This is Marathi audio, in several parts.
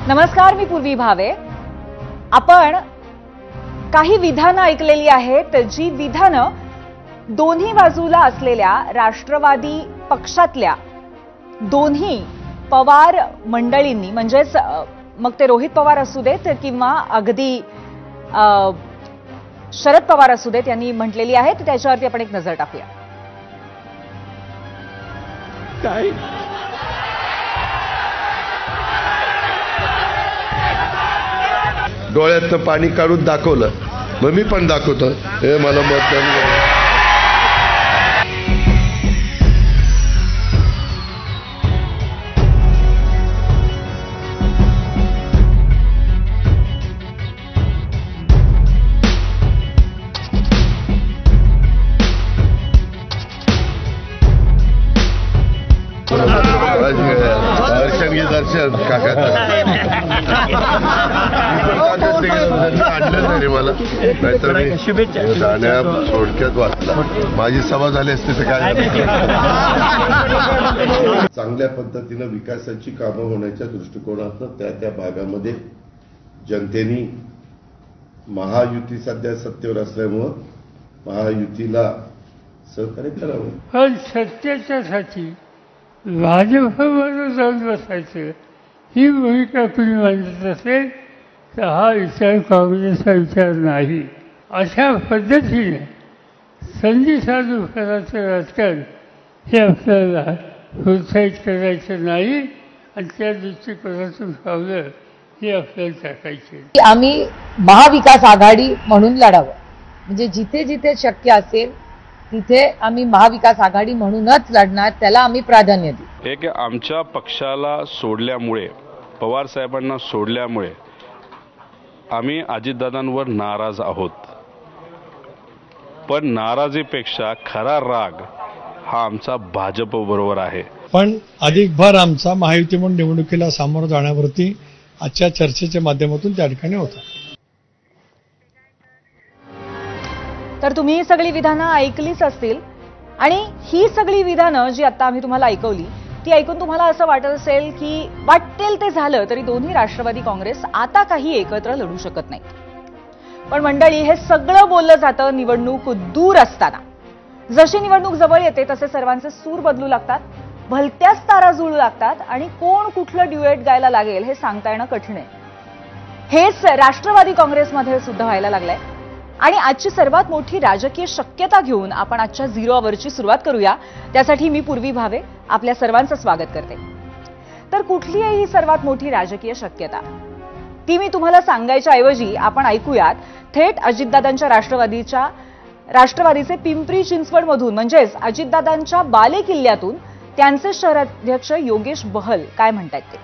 नमस्कार, मी पूर्वी भावे. आपण काही विधानं ऐकलेली आहेत, जी विधानं दोन्ही बाजूला असलेल्या राष्ट्रवादी पक्षातल्या दोन्ही पवार मंडळींनी, म्हणजेच मग ते रोहित पवार असू देत किंवा अगदी शरद पवार असू देत, यांनी म्हटलेली आहेत. त्याच्यावरती आपण एक नजर टाकूया. काय डोळ्यातनं पाणी काढून दाखवलं, मग मी पण दाखवतो. हे मला मतदान दर्शन काका आणलं नाही मला, नाहीतर मी गाण्या थोडक्यात वाचला. माझी सभा झाली असते तर काय. चांगल्या पद्धतीनं विकासाची कामं होण्याच्या दृष्टिकोनातून त्या त्या भागामध्ये जनतेने महायुती सध्या सत्तेवर असल्यामुळं महायुतीला सहकार्य करावं. पण सत्तेच्यासाठी भाजपबरोबर जाऊन बसायचं ही भूमिका तुम्ही मांडत असेल तर हा विचार काँग्रेसचा विचार नाही. अशा पद्धतीने संधी साधू करायचं राजकारण हे आपल्याला प्रोत्साहित करायचं नाही आणि त्या दृष्टिकोनातून पावलं हे आपल्याला टाकायचे. आम्ही महाविकास आघाडी म्हणून लढावं, म्हणजे जिथे जिथे शक्य असेल तिथे आम्ही महाविकास आघाडी म्हणूनच लढणार, त्याला आम्ही प्राधान्य देऊ. एक आमच्या पक्षाला सोडल्यामुळे, पवार साहेबांना सोडल्यामुळे आम्ही अजितदादांवर नाराज आहोत. पण नाराजीपेक्षा खरा राग हा आमचा भाजप बरोबर आहे. पण अधिक भर आमचा महायुती म्हणून निवडणुकीला सामोरं जाण्यावरती आजच्या चर्चेच्या माध्यमातून त्या ठिकाणी होता. तर तुम्ही ही सगळी विधानं ऐकलीच असतील आणि ही सगळी विधानं जी आता आम्ही तुम्हाला ऐकवली ती ऐकून तुम्हाला असं वाटत असेल की वाटेल ते झालं तरी दोन्ही राष्ट्रवादी काँग्रेस आता काही एकत्र लढू शकत नाही. पण मंडळी, हे सगळं बोललं जातं निवडणूक दूर असताना. जशी निवडणूक जवळ येते तसे सर्वांचे सूर बदलू लागतात, भलत्याच तारा जुळू लागतात आणि कोण कुठलं ड्युएट गायला लागेल हे सांगता येणं कठीण आहे. हेच राष्ट्रवादी काँग्रेसमध्ये सुद्धा व्हायला लागलंय. आणि आजची सर्वात मोठी राजकीय शक्यता घेऊन आपण आजच्या 0 आवरची सुरुवात करूया. त्यासाठी मी पूर्वी भावे आपल्या सर्वांचं स्वागत करते. तर कुठली आहे ही सर्वात मोठी राजकीय शक्यता, ती मी तुम्हाला सांगायच्या ऐवजी आपण ऐकूयात थेट अजितदादांच्या राष्ट्रवादीचे पिंपरी चिंचवड मधून, म्हणजेच अजितदादांच्या बालेकिल्ल्यातून त्यांचे शहराध्यक्ष योगेश बहल काय म्हणतात ते.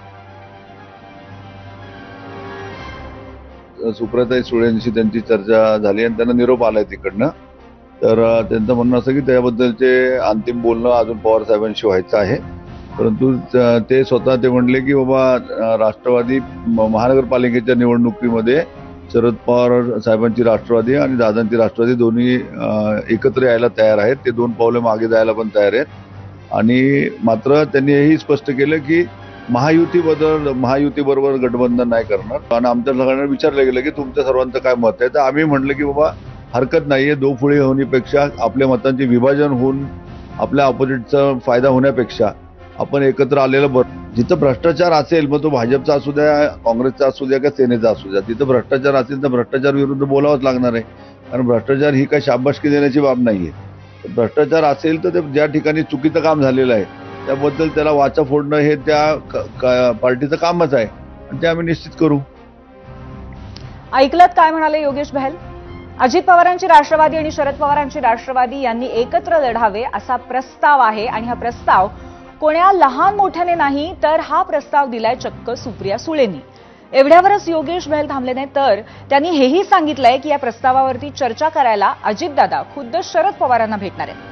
सुप्रियाताई सुळेंशी त्यांची चर्चा झाली आणि त्यांना निरोप आलाय तिकडनं. तर त्यांचं म्हणणं असं की त्याबद्दलचे अंतिम बोलणं अजून पवार साहेबांशी व्हायचं आहे. परंतु ते स्वतः ते म्हणले की बाबा राष्ट्रवादी महानगरपालिकेच्या निवडणुकीमध्ये शरद पवार साहेबांची राष्ट्रवादी आणि दादांची राष्ट्रवादी दोन्ही एकत्र यायला तयार आहेत. ते 2 पावले मागे जायला पण तयार आहेत. आणि मात्र त्यांनी हेही स्पष्ट केलं की महायुतीबरोबर गठबंधन नाही करणार. आणि आमच्या सगळ्यांना विचारलं गेलं की तुमच्या सर्वांचं काय मत आहे. तर आम्ही म्हटलं की बाबा हरकत नाहीये, दोफुळी होण्यापेक्षा, आपल्या मतांचे विभाजन होऊन आपल्या ऑपोजिटचा फायदा होण्यापेक्षा आपण एकत्र आलेलं बरं. जिथं भ्रष्टाचार असेल, मग तो भाजपचा असू द्या, काँग्रेसचा असू द्या का सेनेचा असू द्या, तिथं भ्रष्टाचार असेल तर भ्रष्टाचार विरुद्ध बोलावंच लागणार आहे. कारण भ्रष्टाचार ही काही शाबासकी देण्याची बाब नाहीये. भ्रष्टाचार असेल तर ते ज्या ठिकाणी चुकीचं काम झालेलं आहे त्याबद्दल त्याला वाचा फोडणं हे त्या पार्टीचं कामच आहे आणि ते आम्ही निश्चित करू. ऐकलत काय म्हणाले योगेश बहल. अजित पवारांची राष्ट्रवादी आणि शरद पवारांची राष्ट्रवादी यांनी एकत्र लढावे असा प्रस्ताव आहे आणि हा प्रस्ताव कोण्या लहान मोठ्याने नाही, तर हा प्रस्ताव दिलाय चक्क सुप्रिया सुळेंनी. एवढ्यावरच योगेश बहल थांबले नाही, तर त्यांनी हेही सांगितलंय की या प्रस्तावावरती चर्चा करायला अजितदादा खुद्द शरद पवारांना भेटणार आहेत.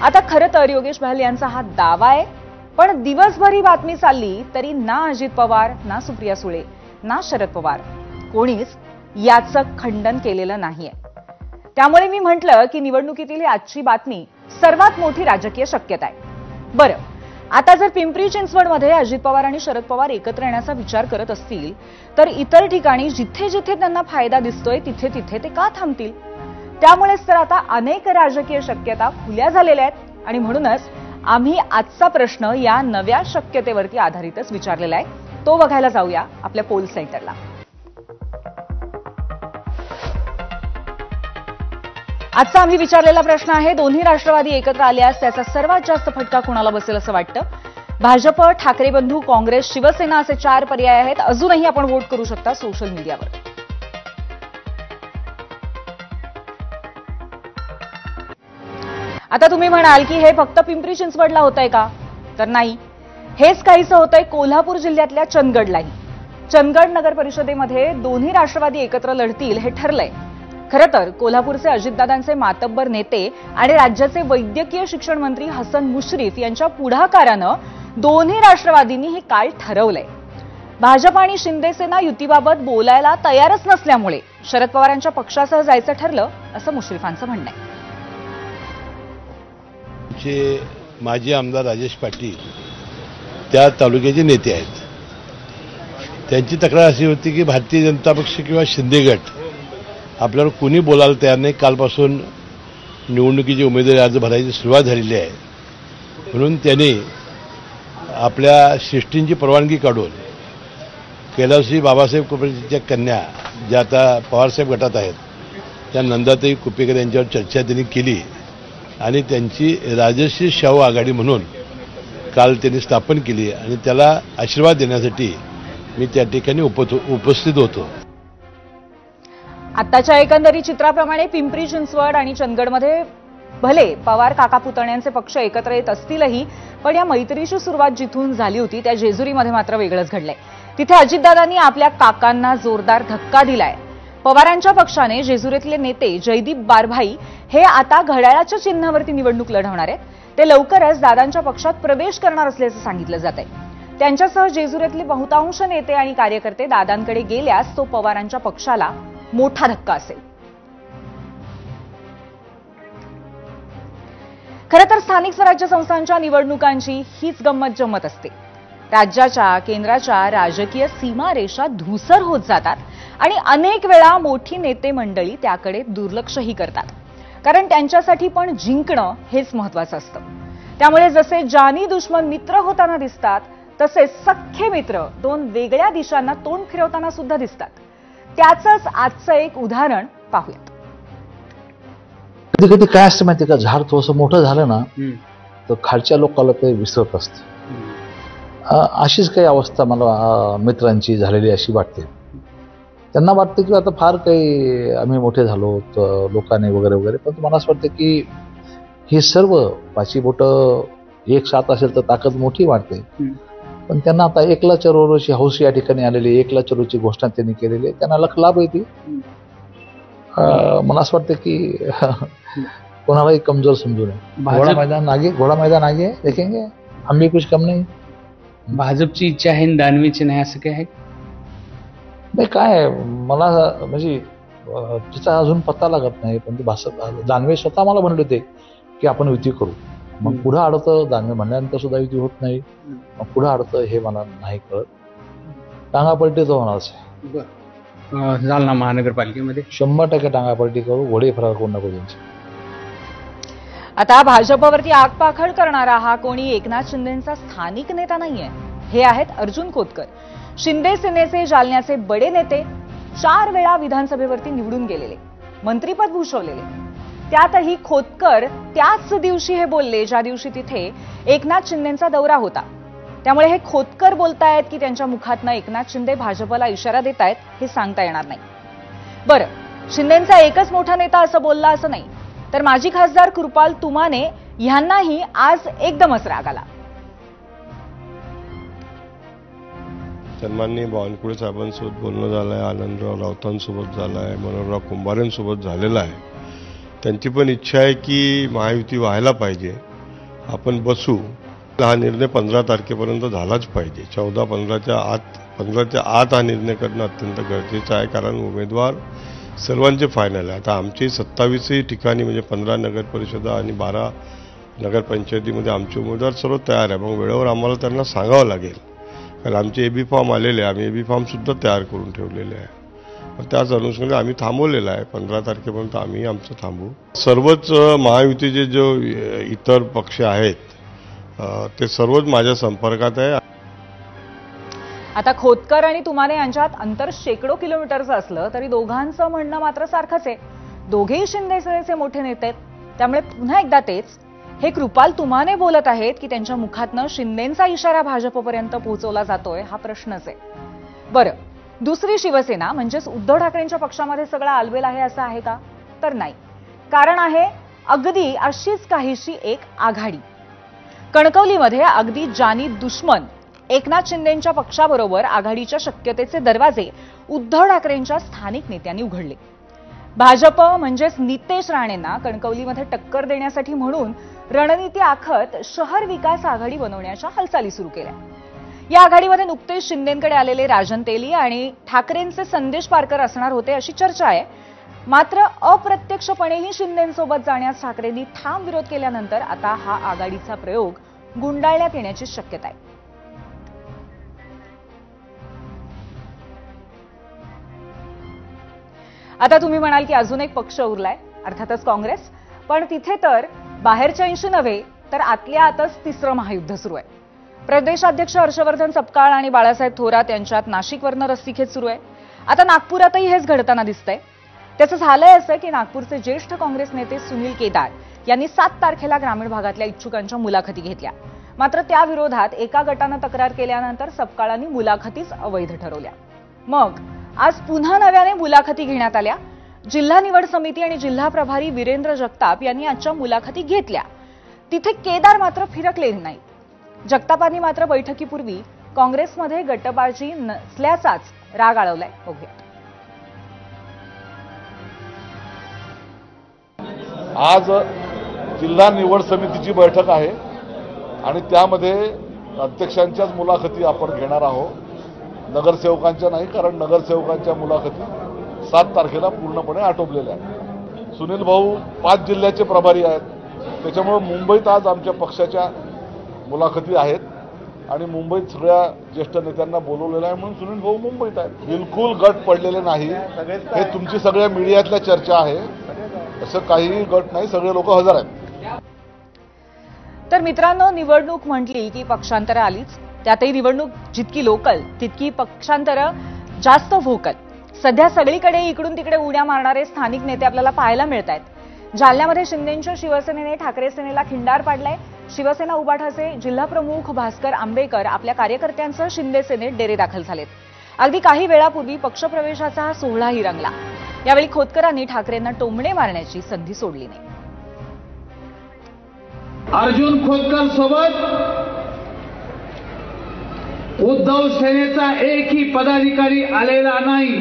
आता खरं तर योगेश बहल यांचा हा दावा आहे, पण दिवसभर ही बातमी चालली तरी ना अजित पवार, ना सुप्रिया सुळे, ना शरद पवार कोणीच याचं खंडन केलेलं नाहीये. त्यामुळे मी म्हटलं की निवडणुकीतील आजची बातमी सर्वात मोठी राजकीय शक्यता आहे. बरं, आता जर पिंपरी चिंचवडमध्ये अजित पवार आणि शरद पवार एकत्र येण्याचा विचार करत असतील तर इतर ठिकाणी जिथे जिथे त्यांना फायदा दिसतोय तिथे तिथे ते का थांबतील? त्यामुळेच तर आता अनेक राजकीय शक्यता खुल्या झालेल्या आहेत आणि म्हणूनच आम्ही आजचा प्रश्न या नव्या शक्यतेवरती आधारितच विचारलेला आहे. तो बघायला जाऊया आपल्या पोल सेंटरला. आजचा आम्ही विचारलेला प्रश्न आहे, दोन्ही राष्ट्रवादी एकत्र आल्यास त्याचा सर्वात जास्त फटका कुणाला बसेल असं वाटतं? भाजप, ठाकरे बंधू, काँग्रेस, शिवसेना असे 4 पर्याय आहेत. अजूनही आपण वोट करू शकता सोशल मीडियावर. आता तुम्ही म्हणाल की हे फक्त पिंपरी चिंचवडला होतंय का? तर नाही, हेच काहीसं होतंय कोल्हापूर जिल्ह्यातल्या चंदगडलाही. चंदगड नगर परिषदेमध्ये दोन्ही राष्ट्रवादी एकत्र लढतील हे ठरलंय. खरं तर कोल्हापूरचे अजितदादांचे मातब्बर नेते आणि राज्याचे वैद्यकीय शिक्षण मंत्री हसन मुश्रीफ यांच्या पुढाकारानं दोन्ही राष्ट्रवादींनी हे काल ठरवलंय. भाजप आणि शिंदेसेना युतीबाबत बोलायला तयारच नसल्यामुळे शरद पवारांच्या पक्षासह जायचं ठरलं असं मुश्रीफांचं म्हणणं आहे. माजी आमदार राजेश पाटील त्या तालुक्याचे नेते आहेत. त्यांची तक्रार अशी होती की भारतीय जनता पक्ष किंवा शिंदे गट आपल्यावर कोणी बोलायला तयार नाही. कालपासून निवडणुकीची उमेदवारी अर्ज भरायची सुरुवात झालेली आहे. म्हणून त्यांनी आपल्या शिष्टींची परवानगी काढून कैलासजी बाबासाहेब कुपेकरच्या कन्या ज्या आता पवारसाहेब गटात आहेत त्या नंदाताई कुपेकर यांच्यावर चर्चा त्यांनी केली आणि त्यांची राजश्री शाहू आघाडी म्हणून काल त्यांनी स्थापन केली आणि त्याला आशीर्वाद देण्यासाठी मी त्या ठिकाणी उपस्थित होतो. आताच्या एकंदरी चित्राप्रमाणे पिंपरी चिंचवड आणि चंदगडमध्ये भले पवार काका पुतण्यांचे पक्ष एकत्र येत असतीलही पण या मैत्रीची सुरुवात जिथून झाली होती त्या जेजुरीमध्ये मात्र वेगळंच घडलंय. तिथे अजितदादांनी आपल्या काकांना जोरदार धक्का दिलाय. पवारांच्या पक्षाने जेजुरीतले नेते जयदीप बारभाई हे आता घड्याळाच्या चिन्हावरती निवडणूक लढवणार आहेत. ते लवकरच दादांच्या पक्षात प्रवेश करणार असल्याचं सांगितलं जात आहे. त्यांच्यासह जेजुरीतले बहुतांश नेते आणि कार्यकर्ते दादांकडे गेल्यास तो पवारांच्या पक्षाला मोठा धक्का असेल. खरं तर स्थानिक स्वराज्य संस्थांच्या निवडणुकांची हीच गंमत जम्मत असते. राज्याच्या केंद्राच्या राजकीय सीमारेषा धूसर होत जातात आणि अनेक वेळा मोठी नेते मंडळी त्याकडे दुर्लक्षही करतात. कारण त्यांच्यासाठी पण जिंकणं हेच महत्वाचं असतं. त्यामुळे जसे जानी दुश्मन मित्र होताना दिसतात तसे सख्खे मित्र 2 वेगळ्या दिशांना तोंड फिरवताना सुद्धा दिसतात. त्याचंच आजचं एक उदाहरण पाहूयात. कधी कधी काय असतं माहिती का, झाड थोडंसं मोठं झालं ना तर खालच्या लोकांना ते विसरत असते. अशीच काही अवस्था मला मित्रांची झालेली अशी वाटते. त्यांना वाटतं की आता फार काही आम्ही मोठे झालो लोकांनी वगैरे वगैरे, पण मला असं वाटतं की हे सर्व 5 बोटं एक साथ असेल तर ताकद मोठी वाटते. पण त्यांना आता एकला चरोची हौस या ठिकाणी आलेली, एकला चरोची घोषणा त्यांनी केलेली आहे, त्यांना लाभ येते. मला असं वाटतं की कोणालाही कमजोर समजू नये. घोडा मैदान आगे देखेंगे, हम भी कुछ कम नाही. भाजपची इच्छा आहे दानवेची नाही असं काय आहे? नाही काय मला म्हणजे तिचा अजून पत्ता लागत नाही. पण ते दानवे स्वतः मला म्हणले होते की आपण युती करू. मग पुढं अडतं, दानवे म्हणल्यानंतर सुद्धा युती होत नाही. मग पुढं अडतं हे मला नाही कळत. टांगापलटीचं होणारच आहे. जालना महानगरपालिकेमध्ये 100% टांगापलटी करू, घोडे फरार करू नको त्यांचे. आता भाजपवरती आगपाखड करणारा हा कोणी एकनाथ शिंदेंचा स्थानिक नेता नाहीये. हे आहेत अर्जुन खोतकर, शिंदे सेनेचे जालन्याचे बडे नेते, 4 वेळा विधानसभेवरती निवडून गेलेले, मंत्रीपद भूषवलेले. त्यातही खोतकर त्याच दिवशी हे बोलले ज्या दिवशी तिथे एकनाथ शिंदेंचा दौरा होता. त्यामुळे हे खोतकर बोलतायत की त्यांच्या मुखातनं एकनाथ शिंदे भाजपला इशारा देतायत हे सांगता येणार नाही. बरं, शिंदेंचा एकच मोठा नेता असं बोलला असं नाही, तर माजी खासदार कृपाल तुमाने यांनाही आज एकदमच राग आला. सन्माननीय बावनकुळे साहेबांसोबत बोलणं झालं आहे, आनंदराव राऊतांसोबत झालं आहे, मनोहरराव कुंभारेंसोबत झालेलं आहे. त्यांची पण इच्छा आहे की महायुती व्हायला पाहिजे, आपण बसू. हा निर्णय 15 तारखेपर्यंत झालाच पाहिजे. 15च्या आत हा निर्णय करणं अत्यंत गरजेचं आहे, कारण उमेदवार सर्वांचे फायनल आहे. आता आमची 27 ठिकाणी म्हणजे 15 नगर परिषदा आणि 12 नगरपंचायतीमध्ये आमचे उमेदवार सर्व तयार आहे. मग वेळेवर आम्हाला त्यांना सांगावं लागेल, कारण आमचे एबी फॉर्म आलेले आहे. आम्ही एबी फॉर्मसुद्धा तयार करून ठेवलेले आहे. पण त्याच अनुषंगाने आम्ही थांबवलेलं आहे. 15 तारखेपर्यंत आम्ही आमचं थांबू. सर्वच महायुतीचे जो इतर पक्ष आहेत ते सर्वच माझ्या संपर्कात आहे. आता खोतकर आणि तुमाने यांच्यात अंतर शेकडो किलोमीटरचं असलं तरी दोघांचं म्हणणं मात्र सारखंच आहे. दोघेही शिंदे सेनेचे मोठे नेते आहेत. त्यामुळे पुन्हा एकदा तेच, हे कृपाल तुमाने बोलत आहेत की त्यांच्या मुखातनं शिंदेंचा इशारा भाजपपर्यंत पोहोचवला जातोय, हा प्रश्नच आहे. बरं, दुसरी शिवसेना म्हणजेच उद्धव ठाकरेंच्या पक्षामध्ये सगळं आलबेल आहे असं आहे का? तर नाही. कारण आहे अगदी अशीच काहीशी एक आघाडी. कणकवलीमध्ये अगदी जानी दुश्मन एकनाथ शिंदेंच्या पक्षाबरोबर आघाडीच्या शक्यतेचे दरवाजे उद्धव ठाकरेंच्या स्थानिक नेत्यांनी उघडले. भाजप म्हणजेच नितेश राणेंना कणकवलीमध्ये टक्कर देण्यासाठी म्हणून रणनीती आखत शहर विकास आघाडी बनवण्याच्या हालचाली सुरू केल्या. या आघाडीमध्ये नुकतेच शिंदेंकडे आलेले राजन तेली आणि ठाकरेंचे संदेश पारकर असणार होते अशी चर्चा आहे. मात्र अप्रत्यक्षपणेही शिंदेंसोबत जाण्यास ठाकरेंनी ठाम विरोध केल्यानंतर आता हा आघाडीचा प्रयोग गुंडाळण्यात येण्याची शक्यता आहे. आता तुम्ही म्हणाल की अजून एक पक्ष उरलाय, अर्थातच काँग्रेस. पण तिथे तर बाहेरच्यांशी नव्हे तर आतल्या आतच तिसरं महायुद्ध सुरू आहे. प्रदेशाध्यक्ष हर्षवर्धन सपकाळ आणि बाळासाहेब थोरात यांच्यात नाशिकवरनं रस्सीखेच सुरू आहे. आता नागपुरातही हेच घडताना दिसतंय. त्याचं झालंय असं की नागपूरचे ज्येष्ठ काँग्रेस नेते सुनील केदार यांनी 7 तारखेला ग्रामीण भागातल्या इच्छुकांच्या मुलाखती घेतल्या. मात्र त्या विरोधात एका गटानं तक्रार केल्यानंतर सपकाळांनी मुलाखतीच अवैध ठरवल्या. मग आज पुन्हा नव्याने मुलाखती घेण्यात आल्या. जिल्हा निवड समिती आणि जिल्हा प्रभारी वीरेंद्र जगताप यांनी आजच्या मुलाखती घेतल्या. तिथे केदार मात्र फिरकले नाही. जगतापांनी मात्र बैठकीपूर्वी काँग्रेसमध्ये गटबाजी नसल्याचाच राग आळवलाय. बघूया. आज जिल्हा निवड समितीची बैठक आहे आणि त्यामध्ये अध्यक्षांच्याच मुलाखती आपण घेणार आहोत, नगरसेवकांच्या नाही. कारण नगरसेवकांच्या मुलाखती 7 तारखेला पूर्णपणे आटोपलेल्या आहेत. सुनील भाऊ 5 जिल्ह्याचे प्रभारी आहेत. त्याच्यामुळे मुंबईत आज आमच्या पक्षाच्या मुलाखती आहेत आणि मुंबईत सगळ्या ज्येष्ठ नेत्यांना बोलवलेलं आहे म्हणून सुनील भाऊ मुंबईत आहेत. बिलकुल गट पडलेले नाही. हे तुमची सगळ्या मीडियातल्या चर्चा आहे. असं काहीही गट नाही. सगळे लोक हजर आहेत. तर मित्रांनो, निवडणूक म्हटली की पक्षांतरं आलीच. त्यातही निवडणूक जितकी लोकल तितकी पक्षांतरं जास्त व्होकल. सध्या सगळीकडे इकडून तिकडे उड्या मारणारे स्थानिक नेते आपल्याला पाहायला मिळत आहेत. जालन्यामध्ये शिंदेंच्या शिवसेनेने ठाकरे सेनेला खिंडार पाडलाय. शिवसेना उबाठाचे जिल्हाप्रमुख भास्कर आंबेकर आपल्या कार्यकर्त्यांसह शिंदे सेनेत डेरे दाखल झालेत. अगदी काही वेळापूर्वी पक्षप्रवेशाचा हा सोहळाही रंगला. यावेळी खोतकरांनी ठाकरेंना टोमणे मारण्याची संधी सोडली नाही. अर्जुन खोतकर सोबत उद्धव सेनेचा एकही पदाधिकारी आलेला नाही.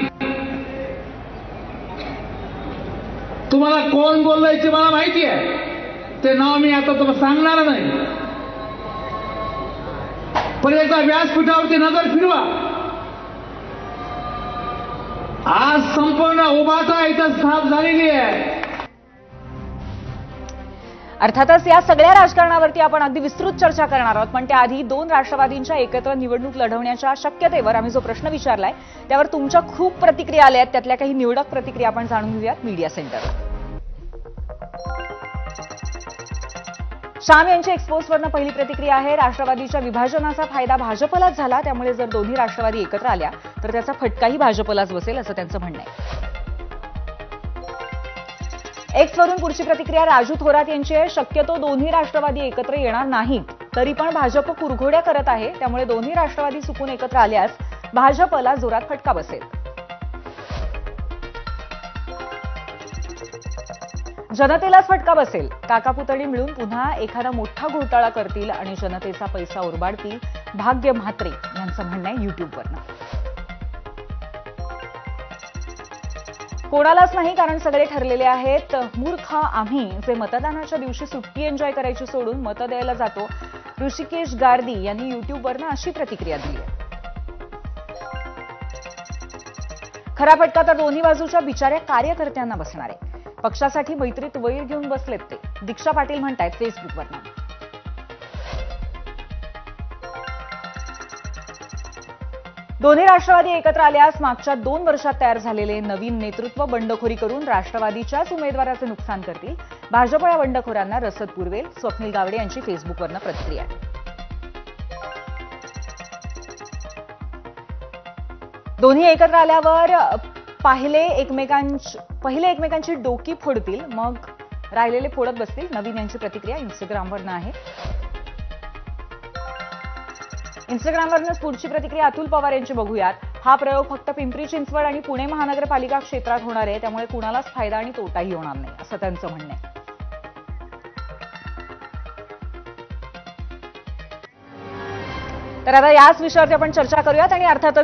तुम्हाला कोण बोललंय ते मला माहिती आहे. ते नाव मी आता तुम्हाला सांगणार नाही. पण एकदा व्यासपीठावरती नजर फिरवा. आज संपूर्ण उभाटा इथं साफ झालेली आहे. अर्थातच या सगळ्या राजकारणावरती आपण अगदी विस्तृत चर्चा करणार आहोत. पण त्याआधी 2 राष्ट्रवादींच्या एकत्र निवडणूक लढवण्याच्या शक्यतेवर आम्ही जो प्रश्न विचारलाय त्यावर तुमच्या खूप प्रतिक्रिया आल्या आहेत. त्यातल्या काही निवडक प्रतिक्रिया आपण जाणून घेऊयात मीडिया सेंटर. श्याम यांची एक्सपोजवरनं पहिली प्रतिक्रिया आहे. राष्ट्रवादीच्या विभाजनाचा फायदा भाजपलाच झाला. त्यामुळे जर दोन्ही राष्ट्रवादी एकत्र आल्या तर त्याचा फटकाही भाजपलाच बसेल असं त्यांचं म्हणणं आहे. एक्सवरून पुढची प्रतिक्रिया राजू थोरात यांची आहे. शक्यतो दोन्ही राष्ट्रवादी एकत्र येणार नाहीत तरी पण भाजप कुरघोड्या करत आहे. त्यामुळे दोन्ही राष्ट्रवादी चुकून एकत्र आल्यास भाजपला जोरात फटका बसेल. जनतेलाच फटका बसेल. काका पुतणी मिळून पुन्हा एखादा मोठा घोटाळा करतील आणि जनतेचा पैसा उरबाडतील, भाग्य म्हात्रे यांचं म्हणणं आहे युट्यूबवरनं. कोणालाच नाही कारण सगळे ठरलेले आहेत. मूर्ख आम्ही जे मतदानाच्या दिवशी सुट्टी एन्जॉय करायची सोडून मतं द्यायला जातो. ऋषिकेश गार्दी यांनी युट्यूबवरनं अशी प्रतिक्रिया दिली आहे. खरा फटका तर दोन्ही बाजूच्या बिचाऱ्या कार्यकर्त्यांना बसणार आहे. पक्षासाठी मैत्रीत वैर घेऊन बसलेत ते. दीक्षा पाटील म्हणतायत फेसबुकवरनं. दोन्ही राष्ट्रवादी एकत्र आल्यास मागच्या 2 वर्षात तयार झालेले नवीन नेतृत्व बंडखोरी करून राष्ट्रवादीच्याच उमेदवाराचे नुकसान करतील. भाजप या बंडखोरांना रसद पुरवेल. स्वप्नील गावडे यांची फेसबुकवरनं प्रतिक्रिया. दोन्ही एकत्र आल्यावर पहिले एकमेकांची डोकी फोडतील, मग राहिलेले फोडत बसतील. नवीन यांची प्रतिक्रिया इंस्टाग्रामवरनं आहे. इंस्टाग्रामवरनंच पुढची प्रतिक्रिया अतुल पवार यांची बघूयात. हा प्रयोग फक्त पिंपरी चिंचवड आणि पुणे महानगरपालिका क्षेत्रात होणार आहे, त्यामुळे कुणालाच फायदा आणि तोटाही होणार नाही, असं त्यांचं म्हणणं आहे. तर आता याच विषयावरती आपण चर्चा करूयात आणि अर्थातच